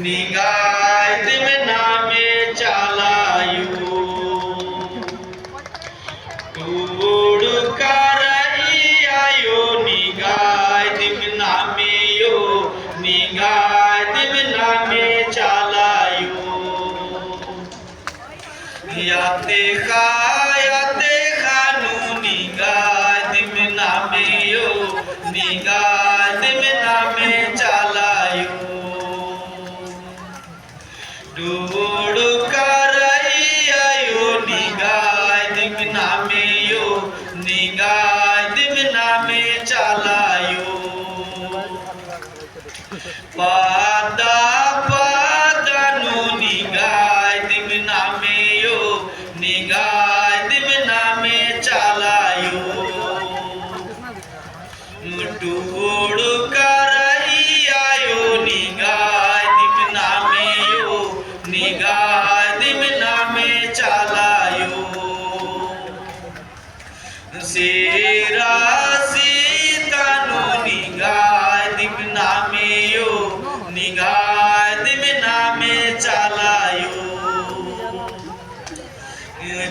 निगाह दिम नामे चालायू टूड़ कर आयो निगाह दिम नामे यो निगाह दिम नामे चालायू याते खानू निगाह दिम नामे यो निगाह दिम नामे चालायू टूड़ कर आयो निगाह दिम नामे यो निगाह दिम नामे चालायू पादा पादानु निगाह दिम नामे यो निगाह दिम नामे चालायू टूड़ कर आयो निगाह दिम नामे यो निगाह दिम नामे चालायू सेरा सीतानु निगाह दिम नामे यो निगाह दिम नामे चालायू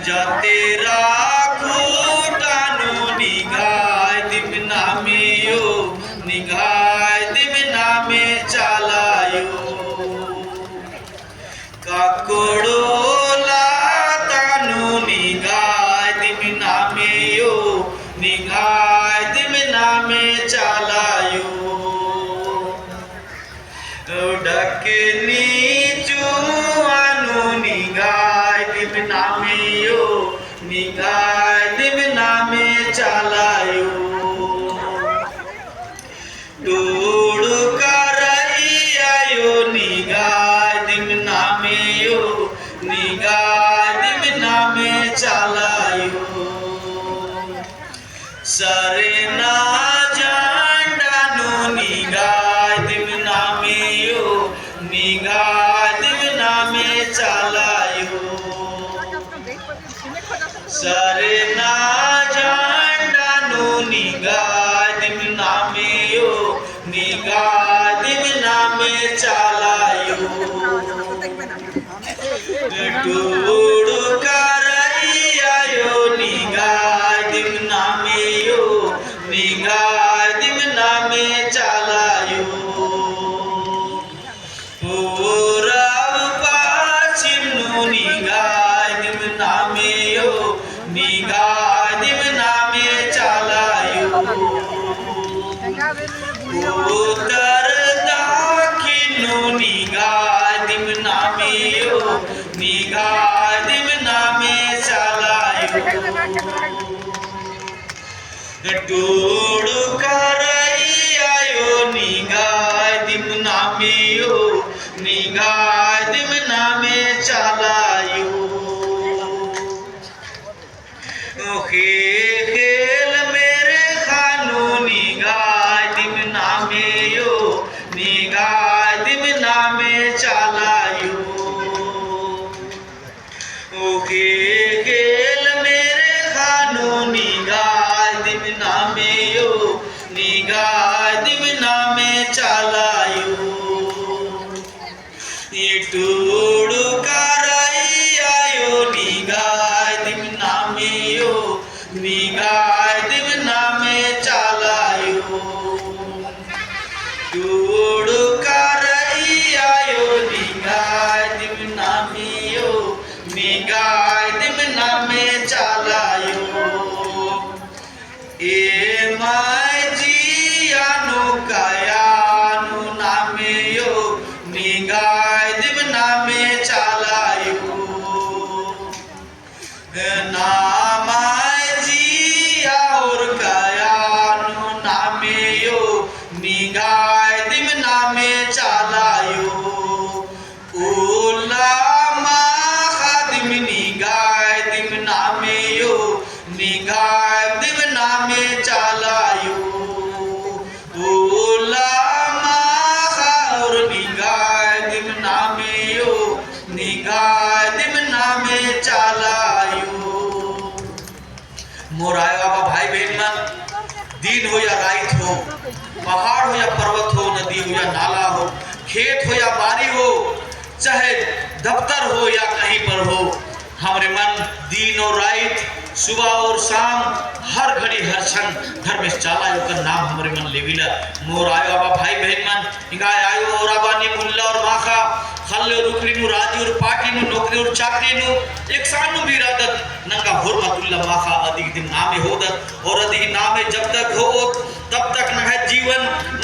जाते राखूटानु निगाह दिम नामे यो निगाह दिम नामे चालायू काकोड़ोला तानु निगाह दिम नामे यो निगाह दिम नामे चालायू डकनी चुआनु निगाह दिम नामे यो निगाह दिम नामे चालायू टूड़ कर आयो निगाह दिम नामे यो निगाह दिम नामे चालायू सरे ना जांडानु निगाह दिम नामे यो निगाह दिम नामे चालायू सरे ना जांडानु निगाह दिम नामे यो निगाह दिम नामे चालायू टूड़ कर आयो निगाह दिम नामे यो निगाह दिम नामे चालायू पूरब पश्चिम निगाह दिम नामे यो निगाह दिम नामे चालायू उत्तर दक्षिण निगाह दिम नामे यो निगाह दिम नामे चालायू टूड़ कर आयो निगाह दिम नामे यो निगाह दिम नामे चालायू खेल मेरे खानू निगाह दिम नामे यो निगाह दिम नामे चालायू खेल मेरे खानू निगाह दिम नामे यो निगाह दिम नामे चालायू टूड़ कर आयो निगाह दिम नामे यो निगाह दिम नामे चालायू टूड़ कर आयो निगाह दिम नामे यो निगाह दिम नामे चालायू ए माय जियानु कायानु नामे यो निगाह दिम नामे चालायू नामाय जिया और कायानु नामे यो निगाह दिम नामे चालायू उल्लामा खादिम निगाह दिम नामे यो निगाह दिम नामे चालायू उल्लामा खार निगाह दिम नामे यो निगाह दिम नामे चालायू मोर आए बाबा भाई बहन मन दिन हो या रात हो, पहाड़ हो या पर्वत हो, नदी हो या नाला हो, खेत हो या बारी हो, चाहे दफ्तर हो या कहीं पर हो, हमारे मन दिन और रात, सुबह और शाम, हर घड़ी हर क्षण धर्म चाला का नाम हमारे मन लेविला। मोर आयो आबा भाई बहन मन हिंगाय आयो और आबानी मुल्ला और माखा खल्ले और उकरी नु राजी और पार्टी नु नौकरी और चाकरी नु एक सानु बिरादत नंगा हुर्मतुल्ला माखा अधिक दिन नामे होदत और अधिक नामे जब तक हो तब तक न है जीवन न